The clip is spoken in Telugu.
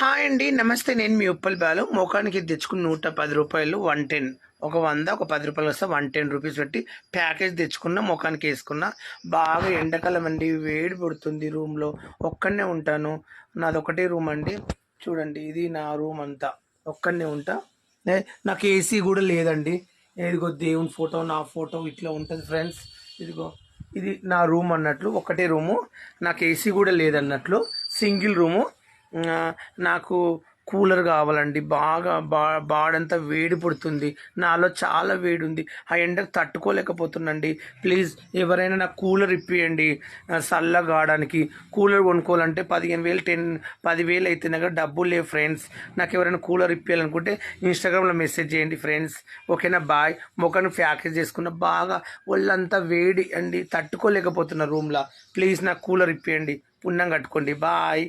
హాయ్ అండి. నమస్తే. నేను మీ ఉప్పల్ బాలు. మొఖానికి ఇది తెచ్చుకుని రూ. 110 110 ఒక 100 ఒక రూ. 10 వస్తే రూ. 110 పెట్టి ప్యాకేజ్ తెచ్చుకున్న మొఖానికి వేసుకున్న. బాగా ఎండాకాలం అండి, వేడి పడుతుంది. రూమ్లో ఒక్కడనే ఉంటాను. నాది ఒకటే రూమ్ అండి. చూడండి, ఇది నా రూమ్ అంతా. ఒక్కడనే ఉంటా. నాకు ఏసీ కూడా లేదండి. ఇదిగో దేవుని ఫోటో, నా ఫోటో ఇట్లా ఉంటుంది ఫ్రెండ్స్. ఇదిగో ఇది నా రూమ్ అన్నట్లు, ఒకటే రూము. నాకు ఏసీ కూడా లేదన్నట్లు, సింగిల్ రూము. నాకు కూలర్ కావాలండి. బాగా బాడంతా వేడి పుడుతుంది. నాలో చాలా వేడి ఉంది. ఆ ఎండకు తట్టుకోలేకపోతున్నాండి. ప్లీజ్ ఎవరైనా నాకు కూలర్ ఇప్పియండి. చల్లగా ఆడడానికి కూలర్ కొనుక్కోవాలంటే 15,000 10,000 అయితే నాకు డబ్బులు లేవు ఫ్రెండ్స్. నాకు ఎవరైనా కూలర్ ఇప్పించాలనుకుంటే ఇన్స్టాగ్రామ్లో మెసేజ్ చేయండి ఫ్రెండ్స్. ఓకేనా? బాయ్. మొక్కను ప్యాకేజ్ చేసుకున్న, బాగా ఒళ్ళంతా వేడి అండి, తట్టుకోలేకపోతున్నా రూమ్లో. ప్లీజ్ నాకు కూలర్ ఇప్పియండి. పుణ్యం కట్టుకోండి. బాయ్.